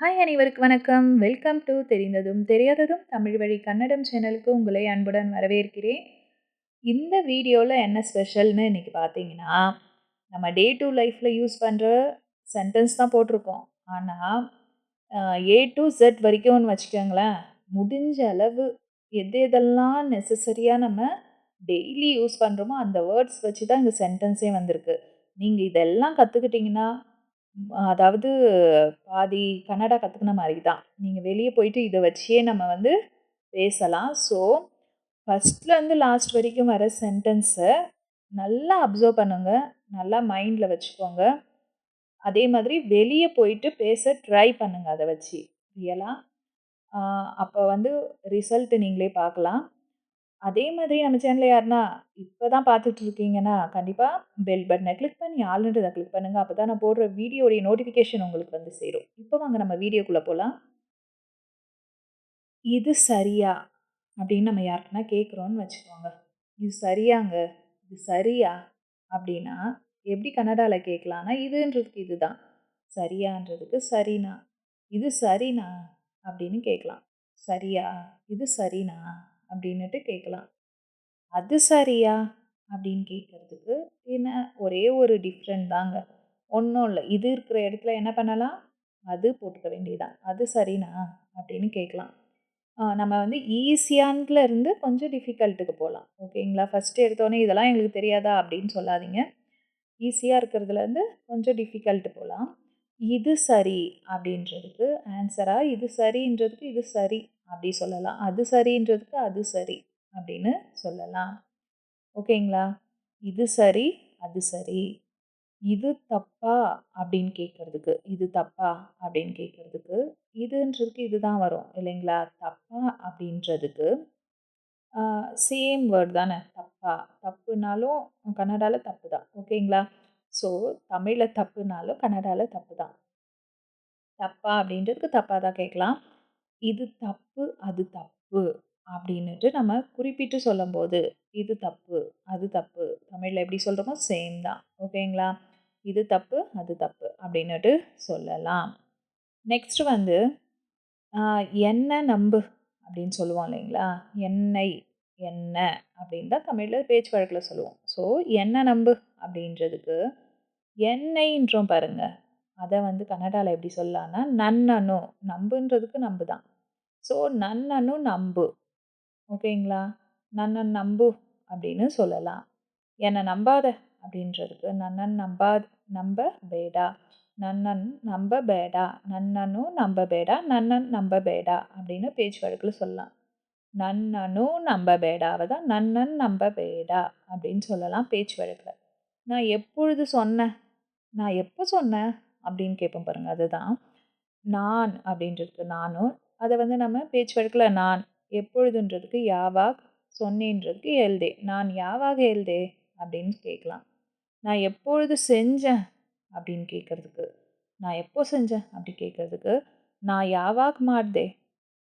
Hi அனைவருக்கும் வணக்கம். Welcome to தெரிந்ததும் தெரியாததும் தமிழ் வழி கன்னடம் சேனலுக்கு உங்களை அன்புடன் வரவேற்கிறேன். இந்த வீடியோவில் என்ன ஸ்பெஷல்னு இன்றைக்கி பார்த்தீங்கன்னா, நம்ம டே டு லைஃப்பில் யூஸ் பண்ணுற சென்டென்ஸ் தான் போட்டிருக்கோம். ஆனால் ஏ டு Z வரைக்கும்னு வச்சுக்கோங்களேன், முடிஞ்ச அளவு எது எதெல்லாம் நெசசரியாக நம்ம டெய்லி யூஸ் பண்ணுறோமோ அந்த வேர்ட்ஸ் வச்சு தான் இந்த சென்டென்ஸே வந்திருக்கு. நீங்கள் இதெல்லாம் கற்றுக்கிட்டிங்கன்னா அதாவது பாதி கன்னடா கத்துக்கின மாரி தான். நீங்க வெளிய போயிட்டு இத வச்சே நம்ம வந்து பேசலாம். ஸோ, ஃபர்ஸ்ட்லேருந்து லாஸ்ட் வரைக்கும் வர சென்டென்ஸ நல்லா அப்சர்வ் பண்ணுங்க. நல்லா மைண்ட்ல வச்சுக்கோங்க. அதே மாதிரி வெளிய போயிட்டு பேச ட்ரை பண்ணுங்க அத வச்சு. ரியலா. அப்ப வந்து ரிசல்ட் நீங்களே பார்க்கலாம். அதே மாதிரி நம்ம சேனல யாருன்னா இப்ப தான் பார்த்துட்டு இருக்கீங்கன்னா, கண்டிப்பா பெல் பட்டன கிளிக் பண்ணி ஆல்ன்றத கிளிக் பண்ணுங்க. அப்பதான் நான் போடுற வீடியோடைய நோட்டிஃபிகேஷன் உங்களுக்கு வந்து சேரும். இப்போ வாங்க நம்ம வீடியோக்குள்ள போலாம். இது சரியா? அப்படின்னு நம்ம யாருக்குன்னா கேட்குறோம்னு வச்சுக்கோங்க. இது சரியாங்க? இது சரியா? அப்படின்னா எப்படி கன்னடால கேட்கலான்னா, இதுன்றதுக்கு இதுதான். சரியான்றதுக்கு சரிண்ணா. இது சரிண்ணா அப்படின்னு கேட்கலாம். சரியா? இது சரிண்ணா அப்படின்னுட்டு கேட்கலாம். அது சரியா? அப்படின்னு கேட்கறதுக்கு என்ன ஒரே ஒரு டிஃப்ரெண்ட் தாங்க. ஒண்ணும் இல்ல. இது இருக்கிற இடத்துல என்ன பண்ணலாம்? அது போட்டுக்க வேண்டியதுதான். அது சரிண்ணா அப்படின்னு கேட்கலாம். நம்ம வந்து ஈஸியான்ல இருந்து கொஞ்சம் டிஃபிகல்ட்டுக்கு போலாம். ஓகேங்களா? ஃபர்ஸ்ட்டு எடுத்தோனே இதெல்லாம் எங்களுக்கு தெரியாதா அப்படின்னு சொல்லாதீங்க. ஈஸியா இருக்கிறதுலேருந்து கொஞ்சம் டிஃபிகல்ட் போலாம். இது சரி அப்படின்றதுக்கு ஆன்சரா, இது சரின்றதுக்கு இது சரி அப்படி சொல்லலாம். அது சரின்றதுக்கு அது சரி அப்படின்னு சொல்லலாம். ஓகேங்களா? இது சரி, அது சரி. இது தப்பா அப்படின்னு கேட்கறதுக்கு, இது தப்பா அப்படின்னு கேட்கறதுக்கு, இதுன்றதுக்கு இதுதான் வரும் இல்லைங்களா? தப்பா அப்படின்றதுக்கு சேம் வேர்ட் தானே தப்பா. தப்புனாலும் கன்னடால தப்பு தான். ஓகேங்களா? ஸோ தமிழ்ல தப்புனாலும் கன்னடால தப்பு தான். தப்பா அப்படின்றதுக்கு தப்பா தான் கேட்கலாம். இது தப்பு, அது தப்பு அப்படின்னுட்டு நம்ம குறிப்பிட்டு சொல்லும்போது, இது தப்பு, அது தப்பு. தமிழ்ல எப்படி சொல்றோமோ சேம் தான். ஓகேங்களா? இது தப்பு, அது தப்பு அப்படின்னுட்டு சொல்லலாம். நெக்ஸ்ட் வந்து என்ன நம்பு அப்படின்னு சொல்லுவோம் இல்லைங்களா? என்னை, என்ன அப்படின்னு தான் தமிழ்ல பேச்சு வழக்குல சொல்லுவோம். ஸோ என்ன நம்பு அப்படின்றதுக்கு என்னைன்றோம் பாருங்க. அத வந்து கன்னடால எப்படி சொல்லலாம்னா, நன்னனு. நம்புன்றதுக்கு நம்பு தான். ஸோ நன்னனு நம்பு. ஓகேங்களா? நன்னன் நம்பு அப்படின்னு சொல்லலாம். என்ன நம்பாத அப்படின்றதுக்கு நன்னன் நம்பಬೇಡ. நன்னன் நம்பಬೇಡ. நன்னனு நம்பಬೇಡ. நன்னன் நம்பಬೇಡ அப்படின்னு பேச்சு வழக்குல சொல்லலாம். நன்னனு நம்பಬೇಡவ தான் நன்னன் நம்பಬೇಡ அப்படின்னு சொல்லலாம் பேச்சு வழக்குல. நான் எப்பொழுது சொன்னேன்? நான் எப்போ சொன்னேன்? அப்படின்னு கேட்போம் பாருங்க. அதுதான். நான் அப்படின்றதுக்கு நானும். அத வந்து நம்ம பேச்சு வழக்குல நான். எப்பொழுதுன்றதுக்கு யாவாக். சொன்னேன்றதுக்கு எல்தே. நான் யாவாக எல்தே அப்படின்னு கேட்கலாம். நான் எப்பொழுது செஞ்சேன்? அப்படின்னு கேட்கறதுக்கு. நான் எப்போ செஞ்சேன்? அப்படி கேட்கறதுக்கு. நான் யாவாக் மாட்தே.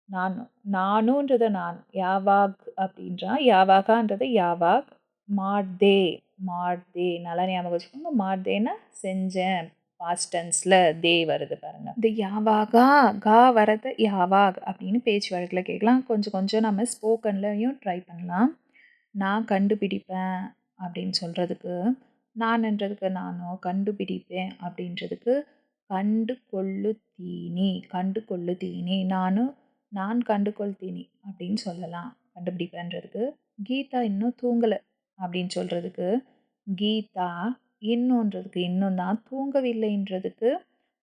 நான் நானுன்றத நான். யாவாக் அப்படின்றா யாவாகான்றத யாவாக். மாட்தே மாட்தே நல்லா ஞாபகம் வச்சுக்கோங்க. மாட்தேன்னா செஞ்சேன். பாஸ்ட் டென்ஸ்ல தே வருது பாருங்க. இந்த யாவாகா கா வரத யாவாக் அப்படின்னு பேச்சு வழக்கில் கேட்கலாம். கொஞ்சம் கொஞ்சம் நம்ம ஸ்போக்கன்லையும் ட்ரை பண்ணலாம். நான் கண்டுபிடிப்பேன் அப்படின்னு சொல்கிறதுக்கு நான்ன்றதுக்கு நானோ கண்டுபிடிப்பேன் அப்படின்றதுக்கு கண்டு கொள்ளு தீனி கண்டு கொள்ளு தீனி நான் கண்டு கொள்தீனி அப்படின்னு சொல்லலாம். கண்டுபிடிப்பேன்றதுக்கு கீதா இன்னும் தூங்கலை அப்படின்னு சொல்கிறதுக்கு கீதா இன்னுன்றதுக்கு இன்னும் தான் தூங்கவில்லைன்றதுக்கு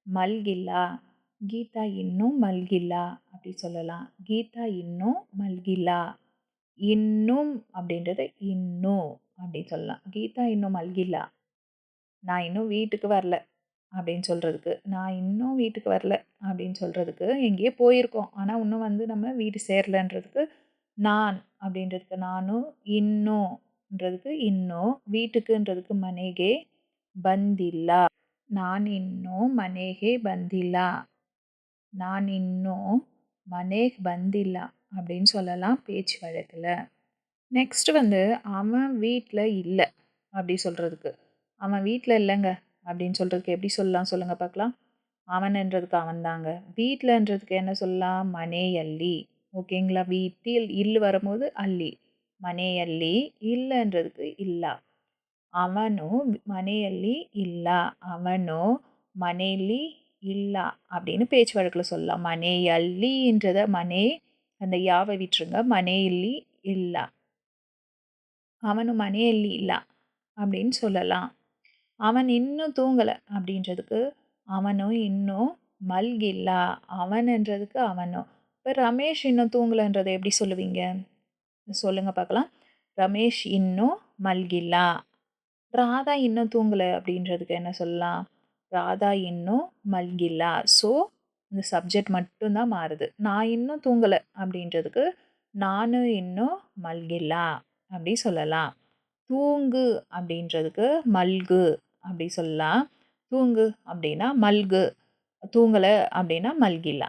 மல்கில்லா. கீதா இன்னும் மல்கில்லா அப்படி சொல்லலாம். கீதா இன்னும் மல்கில்லா. இன்னும் அப்படின்றத இன்னும் அப்படி சொல்லலாம். கீதா இன்னும் மல்கில்லா. நான் இன்னும் வீட்டுக்கு வரல அப்படின்னு சொல்கிறதுக்கு நான் இன்னும் வீட்டுக்கு வரல அப்படின்னு சொல்கிறதுக்கு எங்கேயோ போயிருக்கோம் ஆனால் இன்னும் வந்து நம்ம வீடு சேரலன்றதுக்கு நான் அப்படின்றதுக்கு நானும் இன்னும்ன்றதுக்கு இன்னும் வீட்டுக்குன்றதுக்கு மனேகே பந்தில்லா. நான் இன்னும் மனேகே பந்தில்லா. நான் இன்னும் மனேக் பந்தில்லா அப்படின்னு சொல்லலாம் பேச்சு வழக்கில். நெக்ஸ்ட் வந்து அவன் வீட்டில் இல்லை அப்படி சொல்கிறதுக்கு அவன் வீட்டில் இல்லைங்க அப்படின்னு சொல்கிறதுக்கு எப்படி சொல்லலாம் சொல்லுங்கள் பார்க்கலாம். அவன்ன்றதுக்கு அவன் தாங்க. வீட்லன்றதுக்கு என்ன சொல்லலாம்? மனையள்ளி. ஓகேங்களா? வீட்டில் இல் வரும்போது அல்லி. ಮನೆಯಲ್ಲಿ இல்லன்றதுக்கு இல்லா. ಅವನು ಮನೆಯಲ್ಲಿ ಇಲ್ಲ. ಅವನು ಮನೆಯಲ್ಲಿ ಇಲ್ಲ அப்படின்னு பேச்சு வழக்குல சொல்லலாம். மனையல்லின்றத மனே அந்த யாவை விட்டுருங்க. மனையில்லி இல்ல. அவனு மனையல்லி இல்ல அப்படின்னு சொல்லலாம். அவன் இன்னும் தூங்கல அப்படின்றதுக்கு அவனும் இன்னும் மல்கில்ல. அவன்ன்றதுக்கு அவனும். இப்ப ரமேஷ் இன்னும் தூங்கலன்றத எப்படி சொல்லுவீங்க? சொல்லுங்க பார்க்கலாம். ரமேஷ் இன்னும் மல்கில்ல. ராதா இன்னும் தூங்கல அப்படின்றதுக்கு என்ன சொல்லலாம்? ராதா இன்னும் மல்கில்ல. ஸோ, இந்த சப்ஜெக்ட் மட்டும் தான் மாறுது. நான் இன்னும் தூங்கல அப்படின்றதுக்கு நானு இன்னும் மல்கில்ல அப்படி சொல்லலாம். தூங்கு அப்படின்றதுக்கு மல்கு அப்படி சொல்லலாம். தூங்கு அப்படின்னா மல்கு. தூங்கல அப்படின்னா மல்கில்ல.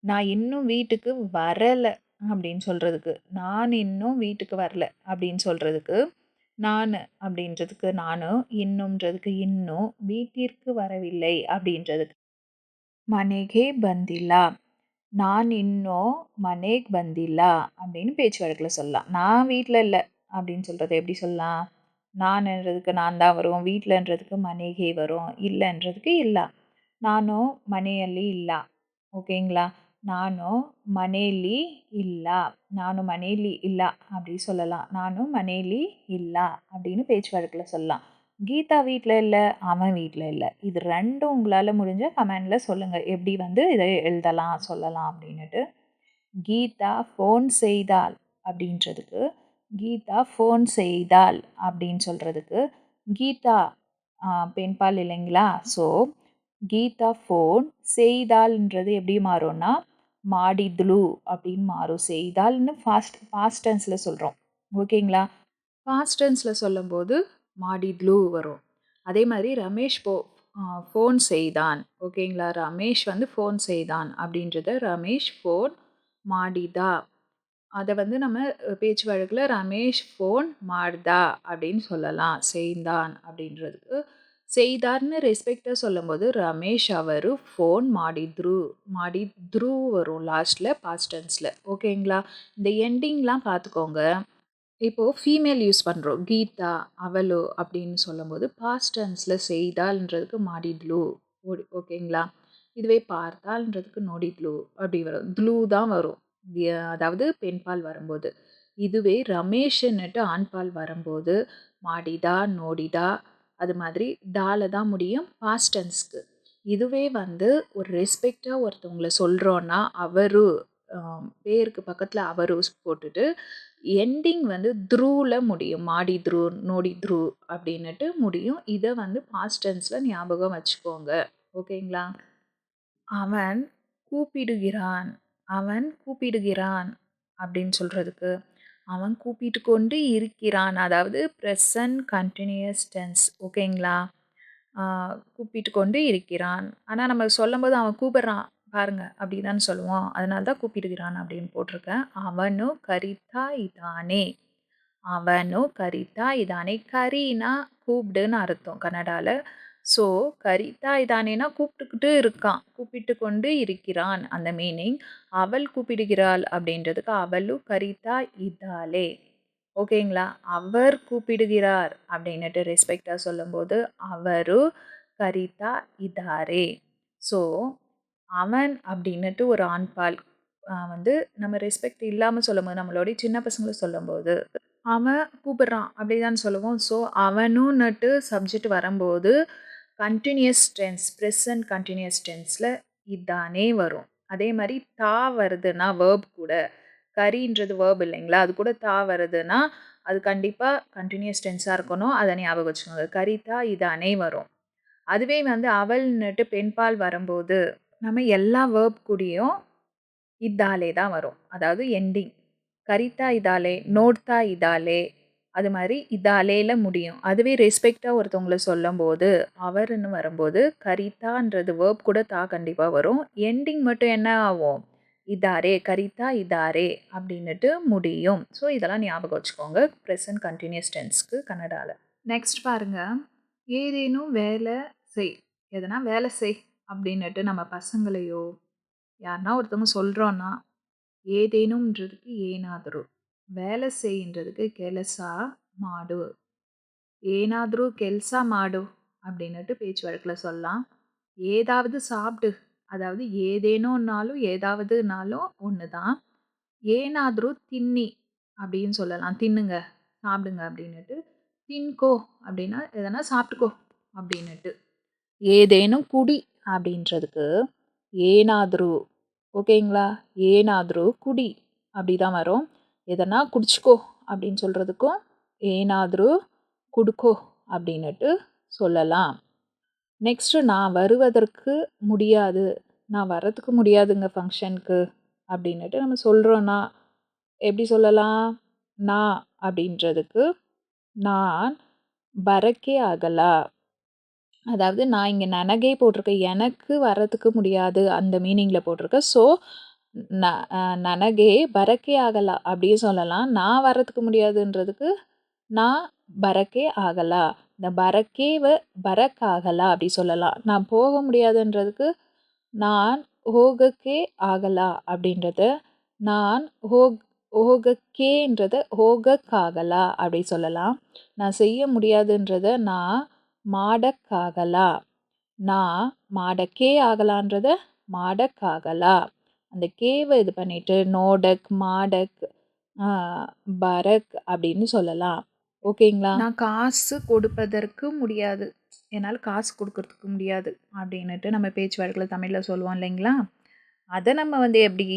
நான் இன்னும் வீட்டுக்கு வரல அப்படின்னு சொல்றதுக்கு, நான் இன்னும் வீட்டுக்கு வரல அப்படின்னு சொல்றதுக்கு, நானு அப்படின்றதுக்கு நானு, இன்னும்ன்றதுக்கு இன்னும், வீட்டிற்கு வரவில்லை அப்படின்றதுக்கு ಮನೆಗೆ ಬಂದಿಲ್ಲ. நான் இன்னும் மனேக் பந்தில்லா அப்படின்னு பேச்சு வழக்குல சொல்லலாம். நான் வீட்ல இல்ல அப்படின்னு சொல்றத எப்படி சொல்லலாம்? நான்ன்றதுக்கு நான் தான் வரும். வீட்லன்றதுக்கு மனேகே வரும். இல்லன்றதுக்கு இல்ல. ನಾನು ಮನೆಯಲ್ಲಿ ಇಲ್ಲ. ஓகேங்களா? ನಾನು ಮನೆಯಲ್ಲಿ ಇಲ್ಲ. ನಾನು ಮನೆಯಲ್ಲಿ ಇಲ್ಲ அப்படி சொல்லலாம். ನಾನು ಮನೆಯಲ್ಲಿ ಇಲ್ಲ அப்படின்னு பேச்சு வழக்குல சொல்லலாம். கீதா வீட்ல இல்ல, அவன் வீட்ல இல்ல. இது 2ம் உங்களால முடிஞ்சா கமெண்ட்ல சொல்லுங்க. எப்படி வந்து இத எழுதலாம், சொல்லலாம் அப்படின்னுட்டு. கீதா ஃபோன் செய்தாள் அப்படின்றதுக்கு, கீதா ஃபோன் செய்தாள் அப்படின்னு சொல்றதுக்கு, கீதா பெண்பால் இல்லைங்களா? ஸோ, கீதா ஃபோன் செய்தாள்ன்றது எப்படி மாறும்னா, மாடித்லு அப்படின்னு மாறும். செய்தாள்ன்னு பாஸ்ட் டென்ஸ்ல சொல்றோம். ஓகேங்களா? பாஸ்ட் டென்ஸ்ல சொல்லும்போது மாடித்லு வரும். அதே மாதிரி ரமேஷ் ஃபோன் செய்தான். ஓகேங்களா? ரமேஷ் வந்து ஃபோன் செய்தான் அப்படின்றத ரமேஷ் ஃபோன் மாடிதா. அத வந்து நம்ம பேச்சு வழக்குல ரமேஷ் ஃபோன் ಮಾಡ್ದ அப்படின்னு சொல்லலாம். செய்தான் அப்படின்றதுக்கு. செய்தார்ன்னு ரெஸ்பெக்ட்டா சொல்லும்போது ரமேஷ் அவரு ஃபோன் ಮಾಡಿದ್ರು வரும் லாஸ்ட்ல பாஸ்ட் டென்ஸ்ல. ஓகேங்களா? இந்த எண்டிங்லாம் பார்த்துக்கோங்க. இப்போ ஃபீமேல் யூஸ் பண்றோம். கீதா, அவளோ அப்படின்னு சொல்லும்போது பாஸ்ட் டென்ஸ்ல செய்தாள்ன்றதுக்கு ಮಾಡಿದ್ಲು. ஓகேங்களா? இதுவே பார்த்தாள்ன்றதுக்கு ನೋಡಿದ್ಲು அப்படி வரும். த்லு தான் வரும். அதாவது பெண்பால் வரும்போது. இதுவே ரமேஷ்ன்னுட்டு ஆண்பால் வரும்போது மாடிதா, நோடிதா அது மாதிரி டால தான் முடியும் பாஸ்ட் டென்ஸ்க்கு. இதுவே வந்து ஒரு ரெஸ்பெக்ட்டா ஒருத்தவங்கள சொல்றோம்னா, அவரு பேருக்கு பக்கத்துல அவரு போட்டுட்டு எண்டிங் வந்து த்ரூல முடியும். மாடித்ரு, நோடித்ரு அப்படின்னுட்டு முடியும். இத வந்து பாஸ்ட் டென்ஸ்ல ஞாபகம் வச்சுக்கோங்க. ஓகேங்களா? அவன் கூப்பிடுகிறான். அவன் கூப்பிடுகிறான் அப்படின்னு சொல்றதுக்கு, அவன் கூப்பிட்டு கொண்டு இருக்கிறான். அதாவது பிரசன்ட் கன்டினியூயஸ் டென்ஸ். ஓகேங்களா? ஆ கூப்பிட்டு கொண்டு இருக்கிறான். ஆனா நம்ம சொல்லும்போது அவன் கூப்பிடுறான் பாருங்க அப்படி தானே சொல்லுவோம். அதனால தான் கூப்பிடுகிறான் அப்படின்னு போட்டிருக்கேன். அவனு கரித்தா இதானே. அவனு கரித்தா இதானே. கரினா கூப்பிடுன்னு அர்த்தம் கன்னடால. ஸோ கரித்தா இதானேனா கூப்பிட்டுக்கிட்டு இருக்கான். கூப்பிட்டு கொண்டு இருக்கிறான் அந்த மீனிங். அவள் கூப்பிடுகிறாள் அப்படின்றதுக்கு அவளு கரித்தா இதாலே. ஓகேங்களா? அவர் கூப்பிடுகிறார் அப்படின்னுட்டு ரெஸ்பெக்ட்டா சொல்லும்போது, அவரு கரித்தா இதாரே. ஸோ, அவன் அப்படின்னுட்டு ஒரு ஆண்பால் வந்து நம்ம ரெஸ்பெக்ட் இல்லாம சொல்லும்போது, நம்மளுடைய சின்ன பசங்கள சொல்லும்போது, அவன் கூப்பிடுறான் அப்படிதான்னு சொல்லுவோம். ஸோ, அவனுன்னுட்டு சப்ஜெக்ட் வரும்போது, கன்டினியூயஸ் டென்ஸ், பிரசன்ட் கன்டினியூயஸ் டென்ஸ்ல இதானே வரும். அதே மாரி தா வருதுன்னா வெர்ப் கூட, கரின்றது வெர்ப் இல்லைங்களா? அது கூட தா வருதுன்னா, அது கண்டிப்பா கன்டினியூயஸ் டென்ஸா இருக்கணும். அத ஞாபகம் வச்சுக்கோங்க. கரிதா இதானே வரும். அதுவே வந்து அவள்ன்னுட்டு பெண்பால் வரும்போது, நம்ம எல்லா வெர்ப் கூடயும் இதாலே தான் வரும். அதாவது எண்டிங். கரித்தா இதாலே, நோட்தா இதாலே, அது மாரி இதாலேல முடியும். அதுவே ரெஸ்பெக்ட்டா ஒருத்தவங்கள சொல்லும்போது, அவர்ன்னு வரும்போது, கரித்தான்றது வெர்ப் கூட தா கண்டிப்பா வரும். எண்டிங் மட்டும் என்ன ஆகும்? இதாரே, கரித்தா இதாரே அப்படின்னுட்டு முடியும். ஸோ, இதெல்லாம் ஞாபகம் வச்சுக்கோங்க. பிரசன்ட் கன்டினியூயஸ் டென்ஸ்க்கு கன்னடால. நெக்ஸ்ட் பாருங்க. ஏதேனும் வேலை செய். எதனா வேலை செய் அப்படின்னுட்டு நம்ம பசங்களையோ யாருன்னா ஒருத்தவங்க சொல்கிறோன்னா ஏதேனும்ன்றதுக்கு ஏனாದರೂ வேலை செய்யுன்றதுக்கு ಕೆಲಸ ಮಾಡು ஏனாದರೂ ಕೆಲಸ மாடு அப்படின்னுட்டு பேச்சு வழக்கில் சொல்லலாம். ஏதாவது சாப்பிடு, அதாவது ஏதேனும்னாலும் ஏதாவதுனாலும் ஒன்று தான். ஏனாದರೂ தின்னி அப்படின்னு சொல்லலாம். தின்னுங்க, சாப்பிடுங்க அப்படின்னுட்டு. தின்கோ அப்படின்னா எதனா சாப்பிட்டுக்கோ அப்படின்னுட்டு. ஏதேனும் குடி அப்படின்றதுக்கு ஏனாದರೂ ஓகேங்களா? ஏனாದರೂ குடி அப்படி தான் வரும். எதனா குடிச்சுக்கோ அப்படின்னு சொல்கிறதுக்கும் ஏனாದರೂ குடுக்கோ அப்படின்னுட்டு சொல்லலாம். நெக்ஸ்ட்டு நான் வருவதற்கு முடியாது. நான் வர்றதுக்கு முடியாதுங்க ஃபங்க்ஷனுக்கு அப்படின்னுட்டு நம்ம சொல்கிறோன்னா எப்படி சொல்லலாம்? நான் அப்படின்றதுக்கு நான் பரக்கே ஆகலா. அதாவது நான் இங்கே ನನಗೆ போட்டிருக்கேன். எனக்கு வரதுக்கு முடியாது அந்த மீனிங்கில் போட்டிருக்கேன். ஸோ ನನಗೆ ಬರಕೆ ಆಗಲ್ಲ அப்படியே சொல்லலாம். நான் வரதுக்கு முடியாதுன்றதுக்கு நான் பரக்கே ஆகலா. இந்த பரக்காகலா அப்படி சொல்லலாம். நான் போக முடியாதுன்றதுக்கு நான் ಹೋಗಕ್ಕೆ ಆಗಲ್ಲ அப்படின்றது நான் ಹೋಗக்கேன்றத ಹೋಗಕ್ಕಾಗಲ್ಲ அப்படி சொல்லலாம். நான் செய்ய முடியாதுன்றத நான் ಮಾಡಕ್ಕಾಗಲ್ಲ. நான் ಮಾಡக்கே ஆகலான்றத ಮಾಡಕ್ಕಾಗಲ್ಲ. அந்த கேவை இது பண்ணிட்டு நோடக், மாடக், பரக் அப்படின்னு சொல்லலாம். ஓகேங்களா? நான் காசு கொடுப்பதற்கு முடியாது. என்னால் காசு கொடுக்கறதுக்கு முடியாது அப்படின்னுட்டு நம்ம பேச்சு வழக்கில் தமிழில் சொல்லுவோம் இல்லைங்களா? அதை நம்ம எப்படி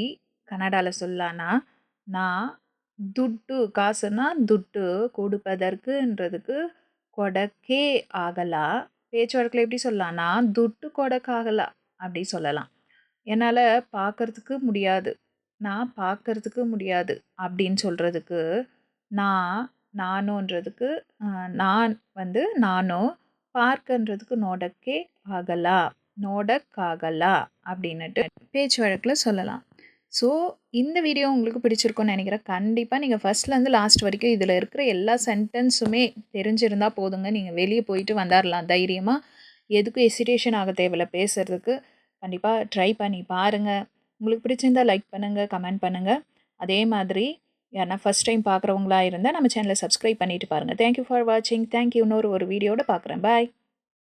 கன்னடாவில் சொல்லலான்னா நான் துட்டு காசுனா துட்டு கொடுப்பதற்குன்றதுக்கு கொடக்கே ஆகலா. பேச்சு வழக்கில் எப்படி சொல்லலாம்? நான் துட்டு கொடக்காகலா அப்படி சொல்லலாம். என்னால் பார்க்கறதுக்கு முடியாது. நான் பார்க்கறதுக்கு முடியாது அப்படின்னு சொல்கிறதுக்கு நானுன்றதுக்கு நான் நானோ பார்க்கன்றதுக்கு நோடக்கே ஆகலா நோடக்காகலா அப்படின்னுட்டு பேச்சு வழக்கில் சொல்லலாம். ஸோ இந்த வீடியோ உங்களுக்கு பிடிச்சிருக்கும்னு நினைக்கிறேன். கண்டிப்பாக நீங்கள் ஃபஸ்ட்லேருந்து லாஸ்ட் வரைக்கும் இதில் இருக்கிற எல்லா சென்டென்ஸுமே தெரிஞ்சிருந்தால் போதுங்க. நீங்கள் வெளியே போயிட்டு வந்துடலாம் தைரியமாக. எதுக்கும் எசிடேஷன் ஆக தேவையில்ல பேசுகிறதுக்கு. கண்டிப்பாக ட்ரை பண்ணி பாருங்கள். உங்களுக்கு பிடிச்சிருந்தால் லைக் பண்ணுங்கள், கமெண்ட் பண்ணுங்கள். அதே மாதிரி யாருன்னா ஃபஸ்ட் டைம் பார்க்குறவங்களா இருந்தால் நம்ம சேனலை சப்ஸ்கிரைப் பண்ணிவிட்டு பாருங்கள். தேங்க்யூ ஃபார் வாட்சிங். தேங்க்யூ. இன்னொரு வீடியோட பார்க்குறேன். பாய்.